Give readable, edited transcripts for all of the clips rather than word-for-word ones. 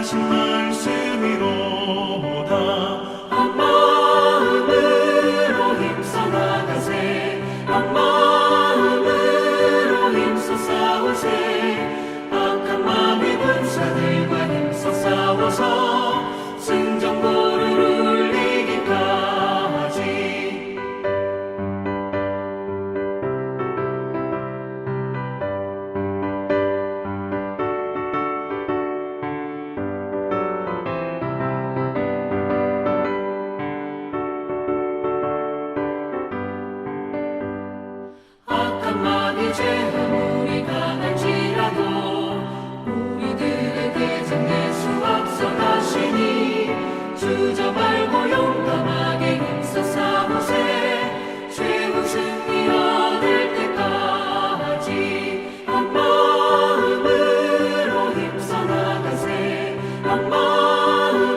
하신 말씀이로다. 한 마음으로 힘써 나가세. 한 마음으로 힘써 싸우세. 악한 마음의 군사들과 힘써 싸워서 승전보를 울리기까지. 악한 마귀 죄 아무리 강할지라도 우리들의 대장 예수 앞서 가시니 주저 말고 용감하게 힘써 싸우세. 최후 승리 얻을 때까지 한 마음으로 힘써 나가세. 한 마음으로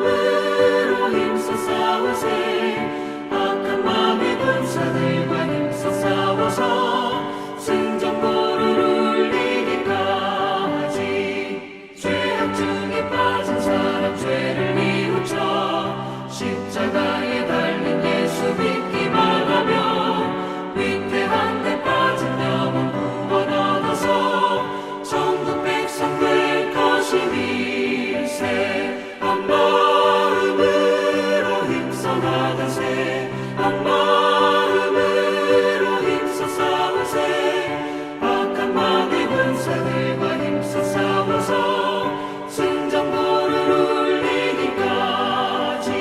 힘써 싸우세. 악한 마음의 군사들과 힘써 싸워서 승전보를 울리기까지. 죄악 중에 빠진 사람 죄를 뉘우쳐 십자가에 달린 예수 믿기만 하면 위태한 데 빠진 영혼 구원 얻어서 천국 백성 될 것임일세. 한 마음으로 힘써 나가세. 한 마음으로 힘써 싸우세. 악한 마귀 군사들과 힘써 싸워서 승전보를 울리기까지.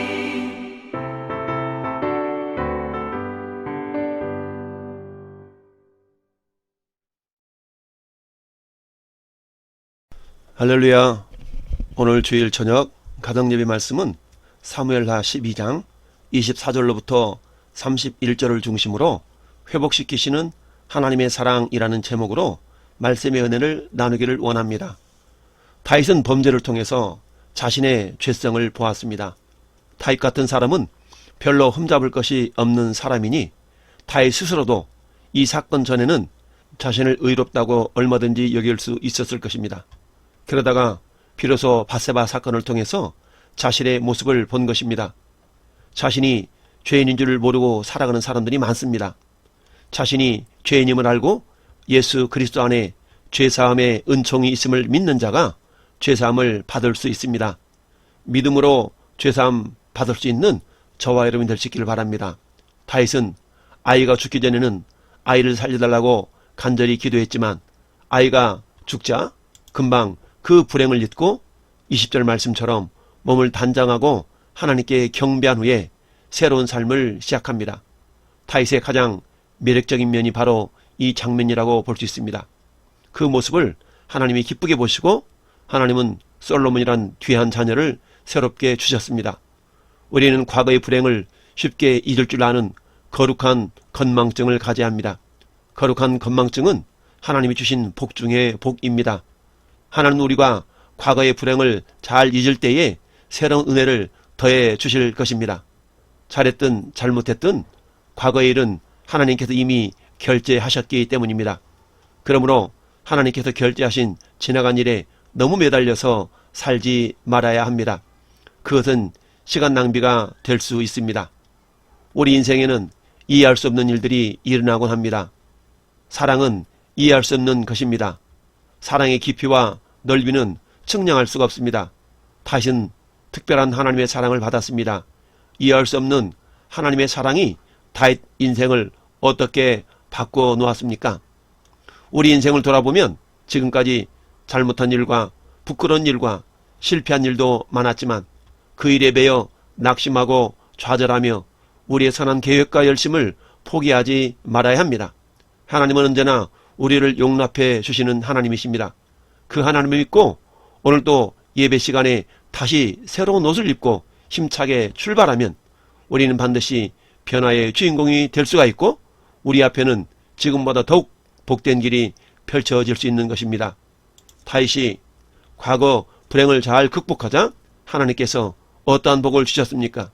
할렐루야. 오늘 주일 저녁 가정예배 말씀은 사무엘하 12장 24절로부터 31절을 중심으로 회복시키시는 하나님의 사랑이라는 제목으로 말씀의 은혜를 나누기를 원합니다. 다윗은 범죄를 통해서 자신의 죄성을 보았습니다. 다윗 같은 사람은 별로 흠잡을 것이 없는 사람이니 다윗 스스로도 이 사건 전에는 자신을 의롭다고 얼마든지 여길 수 있었을 것입니다. 그러다가 비로소 밧세바 사건을 통해서 자신의 모습을 본 것입니다. 자신이 죄인인 줄 모르고 살아가는 사람들이 많습니다. 자신이 죄인임을 알고 예수 그리스도 안에 죄사함의 은총이 있음을 믿는 자가 죄사함을 받을 수 있습니다. 믿음으로 죄사함 받을 수 있는 저와 여러분이 될 수 있기를 바랍니다. 다윗은 아이가 죽기 전에는 아이를 살려달라고 간절히 기도했지만 아이가 죽자 금방 그 불행을 잊고 20절 말씀처럼 몸을 단장하고 하나님께 경배한 후에 새로운 삶을 시작합니다. 다윗의 가장 매력적인 면이 바로 이 장면이라고 볼 수 있습니다. 그 모습을 하나님이 기쁘게 보시고 하나님은 솔로몬이란 귀한 자녀를 새롭게 주셨습니다. 우리는 과거의 불행을 쉽게 잊을 줄 아는 거룩한 건망증을 가져야 합니다. 거룩한 건망증은 하나님이 주신 복 중의 복입니다. 하나님은 우리가 과거의 불행을 잘 잊을 때에 새로운 은혜를 더해 주실 것입니다. 잘했든 잘못했든 과거의 일은 하나님께서 이미 결제하셨기 때문입니다. 그러므로 하나님께서 결제하신 지나간 일에 너무 매달려서 살지 말아야 합니다. 그것은 시간 낭비가 될 수 있습니다. 우리 인생에는 이해할 수 없는 일들이 일어나곤 합니다. 사랑은 이해할 수 없는 것입니다. 사랑의 깊이와 넓이는 측량할 수가 없습니다. 다윗은 특별한 하나님의 사랑을 받았습니다. 이해할 수 없는 하나님의 사랑이 다윗 인생을 어떻게 바꿔 놓았습니까? 우리 인생을 돌아보면 지금까지 잘못한 일과 부끄러운 일과 실패한 일도 많았지만 그 일에 매여 낙심하고 좌절하며 우리의 선한 계획과 열심을 포기하지 말아야 합니다. 하나님은 언제나 우리를 용납해 주시는 하나님이십니다. 그 하나님을 믿고 오늘도 예배 시간에 다시 새로운 옷을 입고 힘차게 출발하면 우리는 반드시 변화의 주인공이 될 수가 있고 우리 앞에는 지금보다 더욱 복된 길이 펼쳐질 수 있는 것입니다. 다윗이 과거 불행을 잘 극복하자 하나님께서 어떠한 복을 주셨습니까?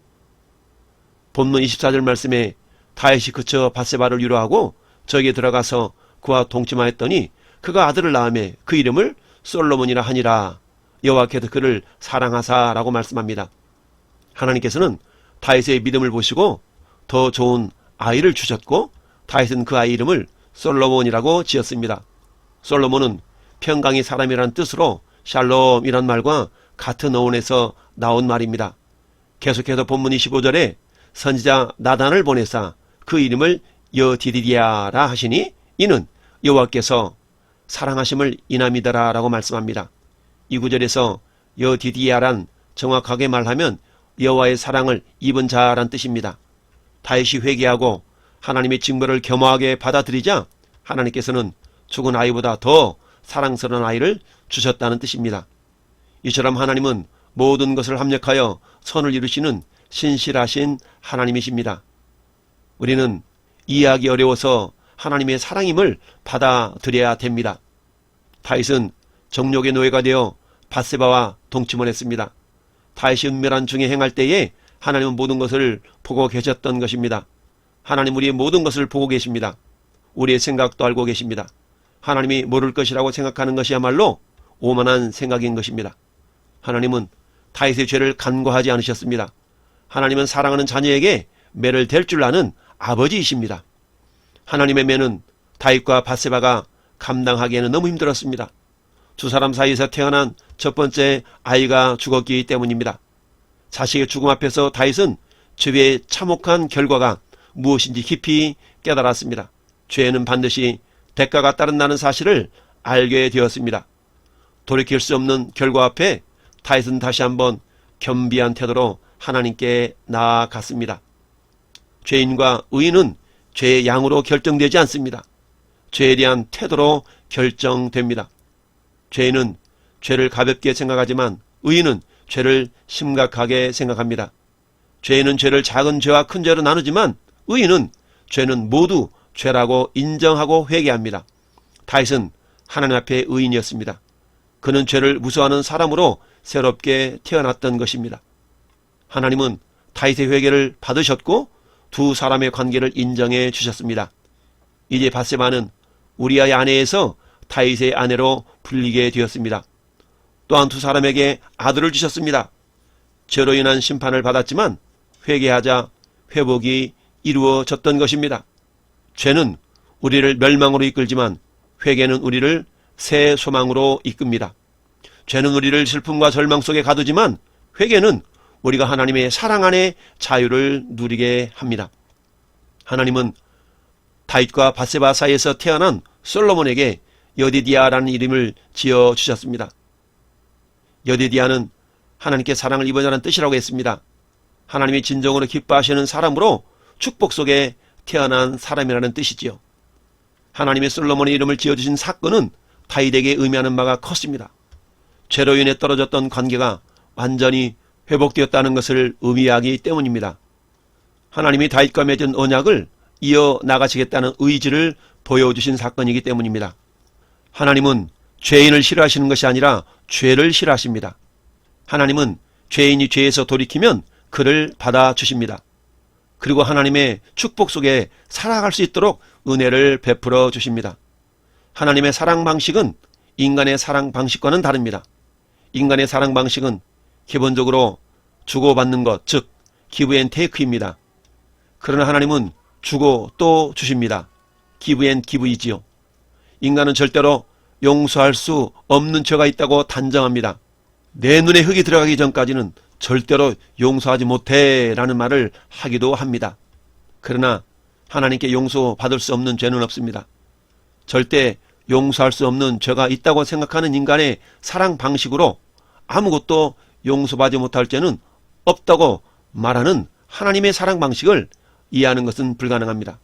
본문 24절 말씀에 다윗이 그쳐 밧세바를 위로하고 저기에 들어가서 그와 동침하였더니 그가 아들을 낳으매 그 이름을 솔로몬이라 하니라 여호와께서 그를 사랑하사라고 말씀합니다. 하나님께서는 다윗의 믿음을 보시고 더 좋은 아이를 주셨고 다윗은 그 아이 이름을 솔로몬이라고 지었습니다. 솔로몬은 평강의 사람이라는 뜻으로 샬롬이란 말과 같은 어원에서 나온 말입니다. 계속해서 본문 25절에 선지자 나단을 보내사 그 이름을 여디디야라 하시니 이는 여호와께서 사랑하심을 인함이더라 라고 말씀합니다. 이 구절에서 여디디야란 정확하게 말하면 여호와의 사랑을 입은 자란 뜻입니다. 다윗이 회개하고 하나님의 징벌을 겸허하게 받아들이자 하나님께서는 죽은 아이보다 더 사랑스러운 아이를 주셨다는 뜻입니다. 이처럼 하나님은 모든 것을 합력하여 선을 이루시는 신실하신 하나님이십니다. 우리는 이해하기 어려워서 하나님의 사랑임을 받아들여야 됩니다. 다윗은 정욕의 노예가 되어 밧세바와 동침을 했습니다. 다윗이 은밀한 중에 행할 때에 하나님은 모든 것을 보고 계셨던 것입니다. 하나님 우리의 모든 것을 보고 계십니다. 우리의 생각도 알고 계십니다. 하나님이 모를 것이라고 생각하는 것이야말로 오만한 생각인 것입니다. 하나님은 다윗의 죄를 간과하지 않으셨습니다. 하나님은 사랑하는 자녀에게 매를 댈 줄 아는 아버지이십니다. 하나님의 매는 다윗과 밧세바가 감당하기에는 너무 힘들었습니다. 두 사람 사이에서 태어난 첫 번째 아이가 죽었기 때문입니다. 자식의 죽음 앞에서 다윗은 죄의 참혹한 결과가 무엇인지 깊이 깨달았습니다. 죄에는 반드시 대가가 따른다는 사실을 알게 되었습니다. 돌이킬 수 없는 결과 앞에 다윗은 다시 한번 겸비한 태도로 하나님께 나아갔습니다. 죄인과 의인은 죄의 양으로 결정되지 않습니다. 죄에 대한 태도로 결정됩니다. 죄인은 죄를 가볍게 생각하지만 의인은 죄를 심각하게 생각합니다. 죄인은 죄를 작은 죄와 큰 죄로 나누지만 의인은 죄는 모두 죄라고 인정하고 회개합니다. 다윗은 하나님 앞에 의인이었습니다. 그는 죄를 무서워하는 사람으로 새롭게 태어났던 것입니다. 하나님은 다윗의 회개를 받으셨고 두 사람의 관계를 인정해 주셨습니다. 이제 밧세바는 우리아의 아내에서 다윗의 아내로 불리게 되었습니다. 또한 두 사람에게 아들을 주셨습니다. 죄로 인한 심판을 받았지만 회개하자 회복이 이루어졌던 것입니다. 죄는 우리를 멸망으로 이끌지만 회개는 우리를 새 소망으로 이끕니다. 죄는 우리를 슬픔과 절망 속에 가두지만 회개는 우리가 하나님의 사랑 안에 자유를 누리게 합니다. 하나님은 다윗과 밧세바 사이에서 태어난 솔로몬에게 여디디야라는 이름을 지어주셨습니다. 여디디야는 하나님께 사랑을 입어자는 뜻이라고 했습니다. 하나님이 진정으로 기뻐하시는 사람으로 축복 속에 태어난 사람이라는 뜻이지요. 하나님의 솔로몬의 이름을 지어주신 사건은 다윗에게 의미하는 바가 컸습니다. 죄로 인해 떨어졌던 관계가 완전히 회복되었다는 것을 의미하기 때문입니다. 하나님이 다윗과 맺은 언약을 이어나가시겠다는 의지를 보여주신 사건이기 때문입니다. 하나님은 죄인을 싫어하시는 것이 아니라 죄를 싫어하십니다. 하나님은 죄인이 죄에서 돌이키면 그를 받아주십니다. 그리고 하나님의 축복 속에 살아갈 수 있도록 은혜를 베풀어 주십니다. 하나님의 사랑 방식은 인간의 사랑 방식과는 다릅니다. 인간의 사랑 방식은 기본적으로 주고받는 것, 즉 기브 앤 테이크입니다. 그러나 하나님은 주고 또 주십니다. 기브 앤 기브이지요. 인간은 절대로 용서할 수 없는 죄가 있다고 단정합니다. 내 눈에 흙이 들어가기 전까지는 절대로 용서하지 못해 라는 말을 하기도 합니다. 그러나 하나님께 용서받을 수 없는 죄는 없습니다. 절대 용서할 수 없는 죄가 있다고 생각하는 인간의 사랑 방식으로 아무것도 용서받지 못할 죄는 없다고 말하는 하나님의 사랑 방식을 이해하는 것은 불가능합니다.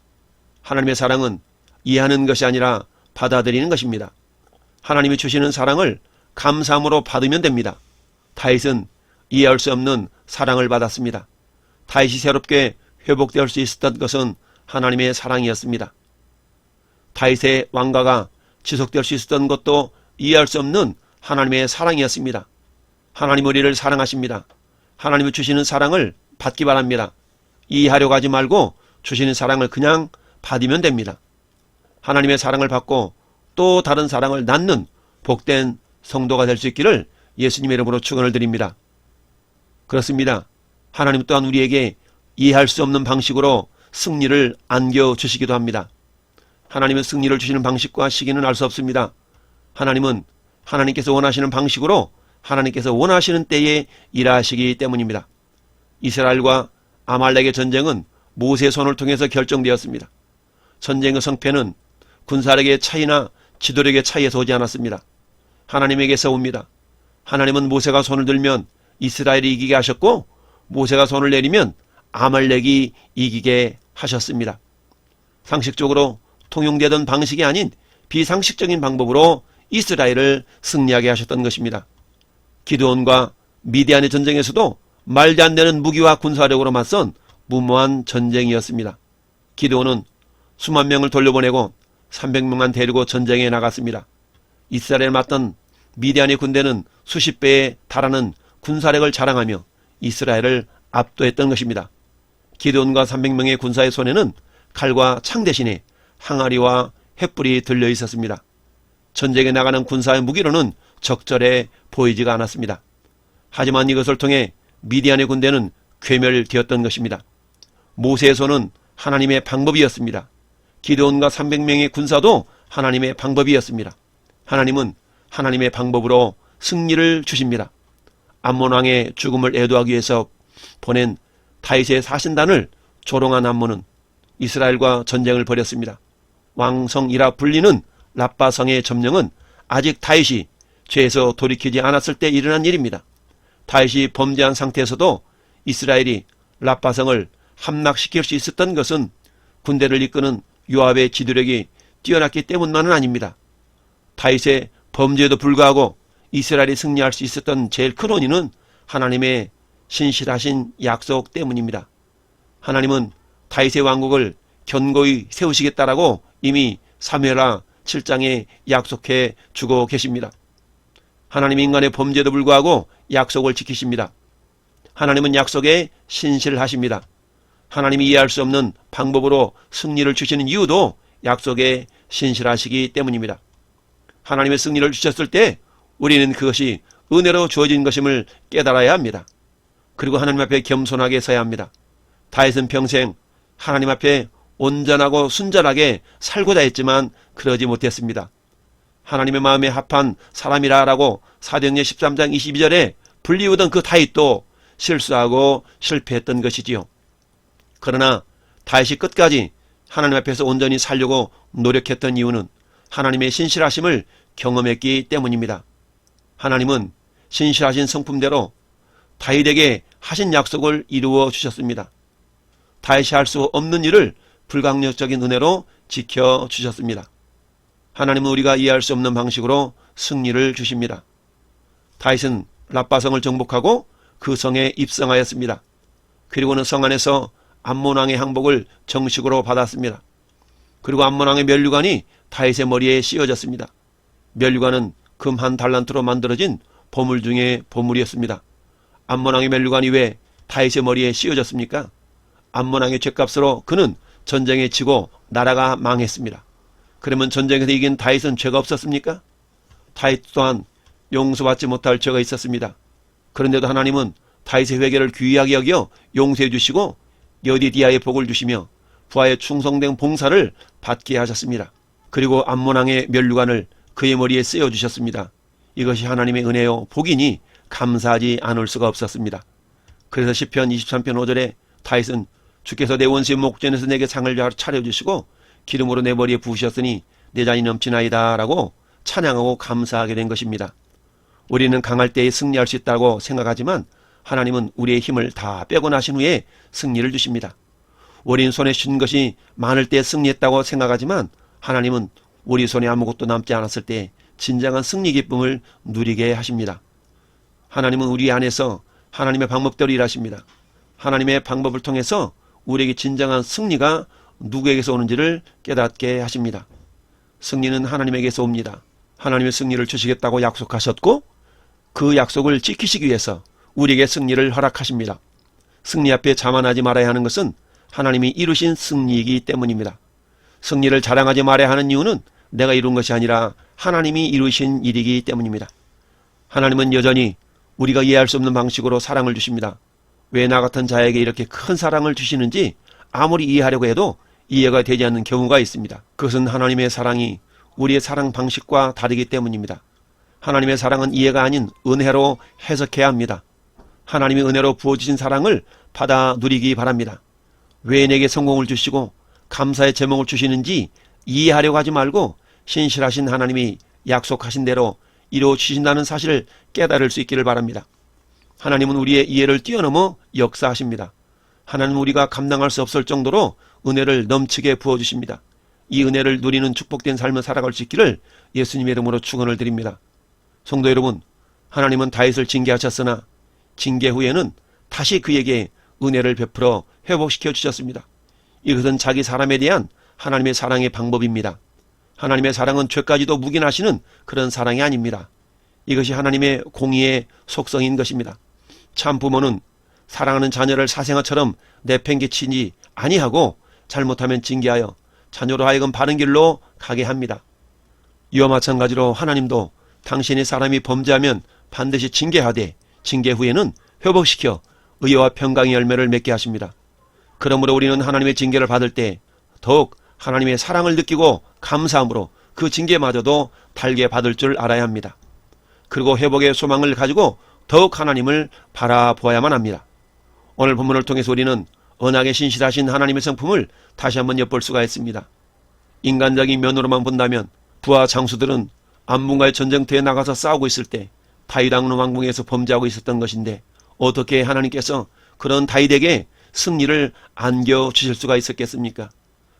하나님의 사랑은 이해하는 것이 아니라 받아들이는 것입니다. 하나님이 주시는 사랑을 감사함으로 받으면 됩니다. 다윗은 이해할 수 없는 사랑을 받았습니다. 다윗이 새롭게 회복될 수 있었던 것은 하나님의 사랑이었습니다. 다윗의 왕가가 지속될 수 있었던 것도 이해할 수 없는 하나님의 사랑이었습니다. 하나님 우리를 사랑하십니다. 하나님이 주시는 사랑을 받기 바랍니다. 이해하려고 하지 말고 주시는 사랑을 그냥 받으면 됩니다. 하나님의 사랑을 받고 또 다른 사랑을 낳는 복된 성도가 될 수 있기를 예수님의 이름으로 축원을 드립니다. 그렇습니다. 하나님 또한 우리에게 이해할 수 없는 방식으로 승리를 안겨주시기도 합니다. 하나님은 승리를 주시는 방식과 시기는 알 수 없습니다. 하나님은 하나님께서 원하시는 방식으로 하나님께서 원하시는 때에 일하시기 때문입니다. 이스라엘과 아말렉의 전쟁은 모세의 손을 통해서 결정되었습니다. 전쟁의 성패는 군사력의 차이나 지도력의 차이에서 오지 않았습니다. 하나님에게서 옵니다. 하나님은 모세가 손을 들면 이스라엘이 이기게 하셨고, 모세가 손을 내리면 아말렉이 이기게 하셨습니다. 상식적으로 통용되던 방식이 아닌 비상식적인 방법으로 이스라엘을 승리하게 하셨던 것입니다. 기드온과 미디안의 전쟁에서도 말도 안 되는 무기와 군사력으로 맞선 무모한 전쟁이었습니다. 기드온은 수만 명을 돌려보내고 300명만 데리고 전쟁에 나갔습니다. 이스라엘에 맞던 미디안의 군대는 수십 배에 달하는 군사력을 자랑하며 이스라엘을 압도했던 것입니다. 기드온과 300명의 군사의 손에는 칼과 창 대신에 항아리와 횃불이 들려 있었습니다. 전쟁에 나가는 군사의 무기로는 적절해 보이지가 않았습니다. 하지만 이것을 통해 미디안의 군대는 괴멸되었던 것입니다. 모세의 손은 하나님의 방법이었습니다. 기드온과 300명의 군사도 하나님의 방법이었습니다. 하나님은 하나님의 방법으로 승리를 주십니다. 암몬 왕의 죽음을 애도하기 위해서 보낸 다윗의 사신단을 조롱한 암몬은 이스라엘과 전쟁을 벌였습니다. 왕성이라 불리는 라빠성의 점령은 아직 다윗이 죄에서 돌이키지 않았을 때 일어난 일입니다. 다윗이 범죄한 상태에서도 이스라엘이 라빠성을 함락시킬 수 있었던 것은 군대를 이끄는 요압의 지도력이 뛰어났기 때문만은 아닙니다. 다윗의 범죄에도 불구하고 이스라엘이 승리할 수 있었던 제일 큰 원인은 하나님의 신실하신 약속 때문입니다. 하나님은 다윗의 왕국을 견고히 세우시겠다라고 이미 사무엘하 7장에 약속해 주고 계십니다. 하나님이 인간의 범죄에도 불구하고 약속을 지키십니다. 하나님은 약속에 신실하십니다. 하나님이 이해할 수 없는 방법으로 승리를 주시는 이유도 약속에 신실하시기 때문입니다. 하나님의 승리를 주셨을 때 우리는 그것이 은혜로 주어진 것임을 깨달아야 합니다. 그리고 하나님 앞에 겸손하게 서야 합니다. 다윗은 평생 하나님 앞에 온전하고 순전하게 살고자 했지만 그러지 못했습니다. 하나님의 마음에 합한 사람이라라고 사도행전 13장 22절에 불리우던 그 다윗도 실수하고 실패했던 것이지요. 그러나 다윗이 끝까지 하나님 앞에서 온전히 살려고 노력했던 이유는 하나님의 신실하심을 경험했기 때문입니다. 하나님은 신실하신 성품대로 다윗에게 하신 약속을 이루어 주셨습니다. 다윗이 할 수 없는 일을 불강력적인 은혜로 지켜주셨습니다. 하나님은 우리가 이해할 수 없는 방식으로 승리를 주십니다. 다윗은 라빠성을 정복하고 그 성에 입성하였습니다. 그리고는 성 안에서 암몬왕의 항복을 정식으로 받았습니다. 그리고 암몬왕의 면류관이 다윗의 머리에 씌워졌습니다. 면류관은 금 한 달란트로 만들어진 보물 중에 보물이었습니다. 암몬왕의 면류관이 왜 다윗의 머리에 씌워졌습니까? 암몬왕의 죗값으로 그는 전쟁에 지고 나라가 망했습니다. 그러면 전쟁에서 이긴 다윗은 죄가 없었습니까? 다윗 또한 용서받지 못할 죄가 있었습니다. 그런데도 하나님은 다윗의 회개를 귀하게 여겨 용서해 주시고 여디디아의 복을 주시며 부하의 충성된 봉사를 받게 하셨습니다. 그리고 암몬왕의 면류관을 그의 머리에 쓰여 주셨습니다. 이것이 하나님의 은혜요 복이니 감사하지 않을 수가 없었습니다. 그래서 시편 23편 5절에 다윗은 주께서 내 원수의 목전에서 내게 상을 차려주시고 기름으로 내 머리에 부으셨으니 내 잔이 넘치나이다 라고 찬양하고 감사하게 된 것입니다. 우리는 강할 때에 승리할 수 있다고 생각하지만 하나님은 우리의 힘을 다 빼고 나신 후에 승리를 주십니다. 우리는 손에 쥔 것이 많을 때 승리했다고 생각하지만 하나님은 우리 손에 아무것도 남지 않았을 때 진정한 승리 기쁨을 누리게 하십니다. 하나님은 우리 안에서 하나님의 방법대로 일하십니다. 하나님의 방법을 통해서 우리에게 진정한 승리가 누구에게서 오는지를 깨닫게 하십니다. 승리는 하나님에게서 옵니다. 하나님의 승리를 주시겠다고 약속하셨고 그 약속을 지키시기 위해서 우리에게 승리를 허락하십니다. 승리 앞에 자만하지 말아야 하는 것은 하나님이 이루신 승리이기 때문입니다. 승리를 자랑하지 말아야 하는 이유는 내가 이룬 것이 아니라 하나님이 이루신 일이기 때문입니다. 하나님은 여전히 우리가 이해할 수 없는 방식으로 사랑을 주십니다. 왜 나 같은 자에게 이렇게 큰 사랑을 주시는지 아무리 이해하려고 해도 이해가 되지 않는 경우가 있습니다. 그것은 하나님의 사랑이 우리의 사랑 방식과 다르기 때문입니다. 하나님의 사랑은 이해가 아닌 은혜로 해석해야 합니다. 하나님이 은혜로 부어주신 사랑을 받아 누리기 바랍니다. 왜 내게 성공을 주시고 감사의 제목을 주시는지 이해하려고 하지 말고 신실하신 하나님이 약속하신 대로 이루어 주신다는 사실을 깨달을 수 있기를 바랍니다. 하나님은 우리의 이해를 뛰어넘어 역사하십니다. 하나님은 우리가 감당할 수 없을 정도로 은혜를 넘치게 부어주십니다. 이 은혜를 누리는 축복된 삶을 살아갈 수 있기를 예수님의 이름으로 축원을 드립니다. 성도 여러분, 하나님은 다윗을 징계하셨으나 징계 후에는 다시 그에게 은혜를 베풀어 회복시켜 주셨습니다. 이것은 자기 사람에 대한 하나님의 사랑의 방법입니다. 하나님의 사랑은 죄까지도 묵인하시는 그런 사랑이 아닙니다. 이것이 하나님의 공의의 속성인 것입니다. 참 부모는 사랑하는 자녀를 사생아처럼 내팽개치지 아니하고 잘못하면 징계하여 자녀로 하여금 바른 길로 가게 합니다. 이와 마찬가지로 하나님도 당신의 사람이 범죄하면 반드시 징계하되 징계 후에는 회복시켜 의와 평강의 열매를 맺게 하십니다. 그러므로 우리는 하나님의 징계를 받을 때 더욱 하나님의 사랑을 느끼고 감사함으로 그 징계마저도 달게 받을 줄 알아야 합니다. 그리고 회복의 소망을 가지고 더욱 하나님을 바라보아야만 합니다. 오늘 본문을 통해서 우리는 언약에 신실하신 하나님의 성품을 다시 한번 엿볼 수가 있습니다. 인간적인 면으로만 본다면 부하 장수들은 암몬과의 전쟁터에 나가서 싸우고 있을 때 다윗 왕궁에서 범죄하고 있었던 것인데 어떻게 하나님께서 그런 다윗에게 승리를 안겨주실 수가 있었겠습니까?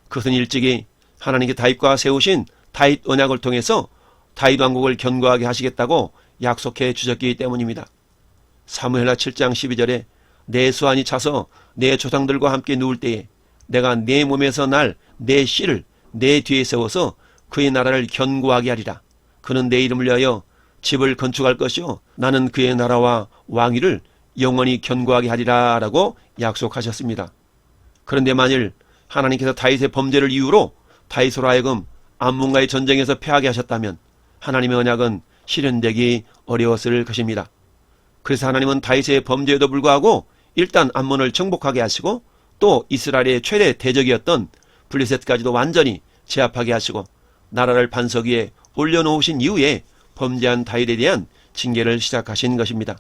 그것은 일찍이 하나님께 다윗과 세우신 다윗 언약을 통해서 다윗 왕국을 견고하게 하시겠다고 약속해 주셨기 때문입니다. 사무엘하 7장 12절에 내 수완이 차서 내 조상들과 함께 누울 때에 내가 내 몸에서 날 내 씨를 내 뒤에 세워서 그의 나라를 견고하게 하리라. 그는 내 이름을 위하여 집을 건축할 것이요 나는 그의 나라와 왕위를 영원히 견고하게 하리라 라고 약속하셨습니다. 그런데 만일 하나님께서 다윗의 범죄를 이유로 다윗으로 하여금 암몬과의 전쟁에서 패하게 하셨다면 하나님의 언약은 실현되기 어려웠을 것입니다. 그래서 하나님은 다윗의 범죄에도 불구하고 일단 암몬을 정복하게 하시고 또 이스라엘의 최대 대적이었던 블레셋까지도 완전히 제압하게 하시고 나라를 반석 위에 올려놓으신 이후에 범죄한 다윗에 대한 징계를 시작하신 것입니다.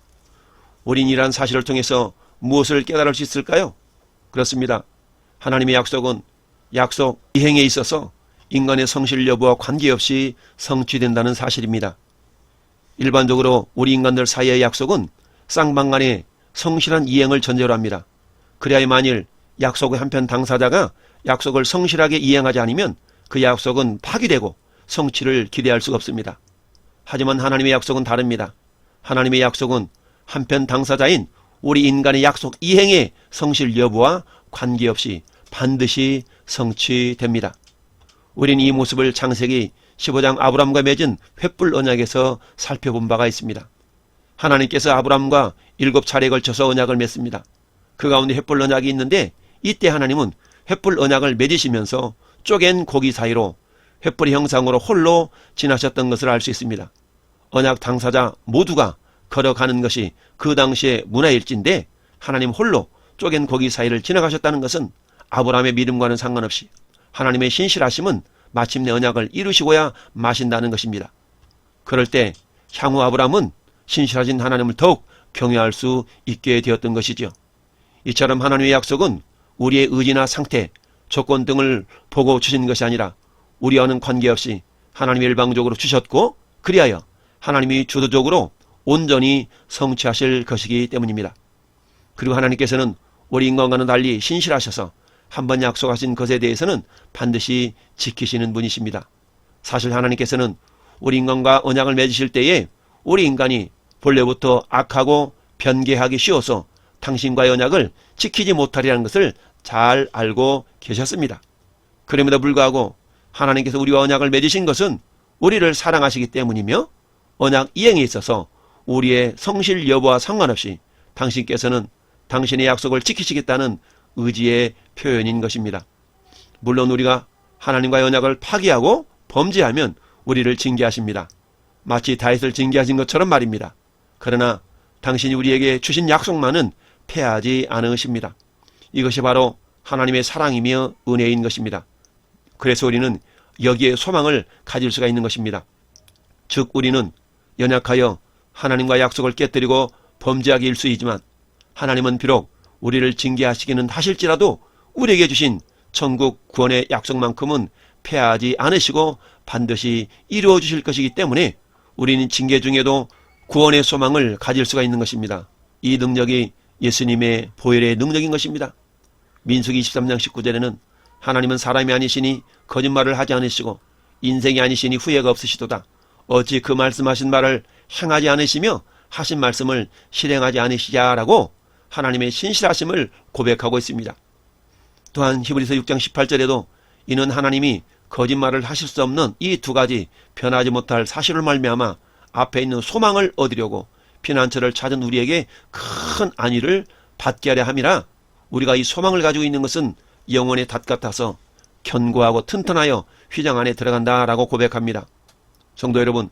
우린 이러한 사실을 통해서 무엇을 깨달을 수 있을까요? 그렇습니다. 하나님의 약속은 약속 이행에 있어서 인간의 성실 여부와 관계없이 성취된다는 사실입니다. 일반적으로 우리 인간들 사이의 약속은 쌍방간의 성실한 이행을 전제로 합니다. 그래야 만일 약속의 한편 당사자가 약속을 성실하게 이행하지 않으면 그 약속은 파기되고 성취를 기대할 수가 없습니다. 하지만 하나님의 약속은 다릅니다. 하나님의 약속은 한편 당사자인 우리 인간의 약속 이행의 성실 여부와 관계없이 반드시 성취됩니다. 우린 이 모습을 창세기 15장 아브람과 맺은 횃불 언약에서 살펴본 바가 있습니다. 하나님께서 아브람과 7차례에 걸쳐서 언약을 맺습니다. 그 가운데 횃불 언약이 있는데 이때 하나님은 횃불 언약을 맺으시면서 쪼갠 고기 사이로 횃불의 형상으로 홀로 지나셨던 것을 알 수 있습니다. 언약 당사자 모두가 걸어가는 것이 그 당시의 문화일진데 하나님 홀로 쪼갠 고기 사이를 지나가셨다는 것은 아브라함의 믿음과는 상관없이 하나님의 신실하심은 마침내 언약을 이루시고야 마신다는 것입니다. 그럴 때 향후 아브라함은 신실하신 하나님을 더욱 경외할 수 있게 되었던 것이죠. 이처럼 하나님의 약속은 우리의 의지나 상태, 조건 등을 보고 주신 것이 아니라 우리와는 관계없이 하나님이 일방적으로 주셨고 그리하여 하나님이 주도적으로 온전히 성취하실 것이기 때문입니다. 그리고 하나님께서는 우리 인간과는 달리 신실하셔서 한번 약속하신 것에 대해서는 반드시 지키시는 분이십니다. 사실 하나님께서는 우리 인간과 언약을 맺으실 때에 우리 인간이 본래부터 악하고 변개하기 쉬워서 당신과의 언약을 지키지 못하리라는 것을 잘 알고 계셨습니다. 그럼에도 불구하고 하나님께서 우리와 언약을 맺으신 것은 우리를 사랑하시기 때문이며 언약 이행에 있어서 우리의 성실 여부와 상관없이 당신께서는 당신의 약속을 지키시겠다는 의지의 표현인 것입니다. 물론 우리가 하나님과의 언약을 파기하고 범죄하면 우리를 징계하십니다. 마치 다윗을 징계하신 것처럼 말입니다. 그러나 당신이 우리에게 주신 약속만은 패하지 않으십니다. 이것이 바로 하나님의 사랑이며 은혜인 것입니다. 그래서 우리는 여기에 소망을 가질 수가 있는 것입니다. 즉 우리는 연약하여 하나님과 약속을 깨뜨리고 범죄하기 일쑤이지만 하나님은 비록 우리를 징계하시기는 하실지라도 우리에게 주신 천국 구원의 약속만큼은 패하지 않으시고 반드시 이루어 주실 것이기 때문에 우리는 징계 중에도 구원의 소망을 가질 수가 있는 것입니다. 이 능력이 예수님의 보혈의 능력인 것입니다. 민수기 23장 19절에는 하나님은 사람이 아니시니 거짓말을 하지 않으시고 인생이 아니시니 후회가 없으시도다. 어찌 그 말씀하신 말을 행하지 않으시며 하신 말씀을 실행하지 않으시냐라고 하나님의 신실하심을 고백하고 있습니다. 또한 히브리서 6장 18절에도 이는 하나님이 거짓말을 하실 수 없는 이 두 가지 변하지 못할 사실을 말미암아 앞에 있는 소망을 얻으려고 피난처를 찾은 우리에게 큰 안위를 받게 하려 함이라. 우리가 이 소망을 가지고 있는 것은 영혼의 닷 같아서 견고하고 튼튼하여 휘장 안에 들어간다라고 고백합니다. 성도 여러분,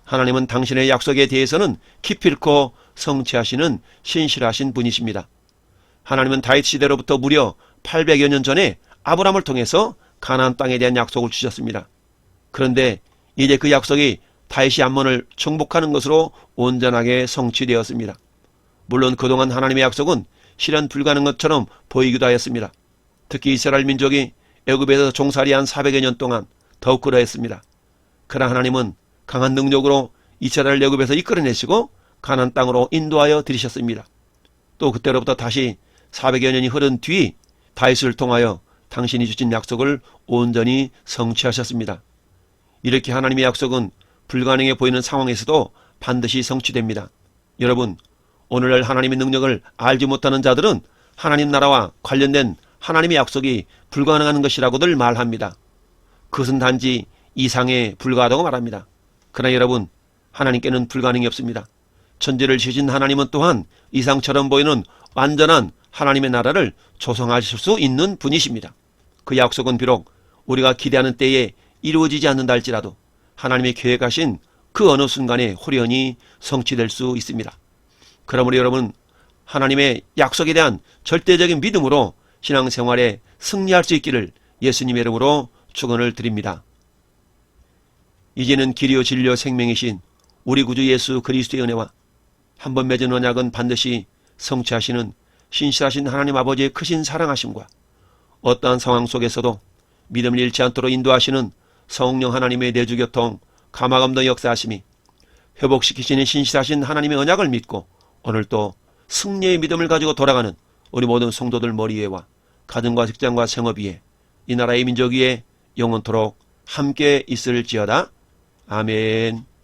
하나님은 당신의 약속에 대해서는 기필코 성취하시는 신실하신 분이십니다. 하나님은 다윗 시대로부터 무려 800여 년 전에 아브라함을 통해서 가나안 땅에 대한 약속을 주셨습니다. 그런데 이제 그 약속이 다윗이 암몬을 정복하는 것으로 온전하게 성취되었습니다. 물론 그동안 하나님의 약속은 실현 불가능한 것처럼 보이기도 하였습니다. 특히 이스라엘 민족이 애굽에서 종살이한 400여 년 동안 더욱 그러했습니다. 그러나 하나님은 강한 능력으로 이스라엘 애굽에서 이끌어내시고 가나안 땅으로 인도하여 들이셨습니다. 또 그때로부터 다시 400여 년이 흐른 뒤 다윗을 통하여 당신이 주신 약속을 온전히 성취하셨습니다. 이렇게 하나님의 약속은 불가능해 보이는 상황에서도 반드시 성취됩니다. 여러분, 오늘날 하나님의 능력을 알지 못하는 자들은 하나님 나라와 관련된 하나님의 약속이 불가능한 것이라고들 말합니다. 그것은 단지 이상에 불과하다고 말합니다. 그러나 여러분, 하나님께는 불가능이 없습니다. 천지를 지으신 하나님은 또한 이상처럼 보이는 완전한 하나님의 나라를 조성하실 수 있는 분이십니다. 그 약속은 비록 우리가 기대하는 때에 이루어지지 않는다 할지라도 하나님의 계획하신 그 어느 순간에 홀연히 성취될 수 있습니다. 그러므로 여러분, 하나님의 약속에 대한 절대적인 믿음으로 신앙생활에 승리할 수 있기를 예수님의 이름으로 축원을 드립니다. 이제는 길이요 진리요 생명이신 우리 구주 예수 그리스도의 은혜와 한 번 맺은 언약은 반드시 성취하시는 신실하신 하나님 아버지의 크신 사랑하심과 어떠한 상황 속에서도 믿음을 잃지 않도록 인도하시는 성령 하나님의 내주교통 감화감동 역사하심이 회복시키시는 신실하신 하나님의 언약을 믿고 오늘도 승리의 믿음을 가지고 돌아가는 우리 모든 성도들 머리 위에와 가정과 직장과 생업 위에 이 나라의 민족 위에 영원토록 함께 있을지어다. 아멘.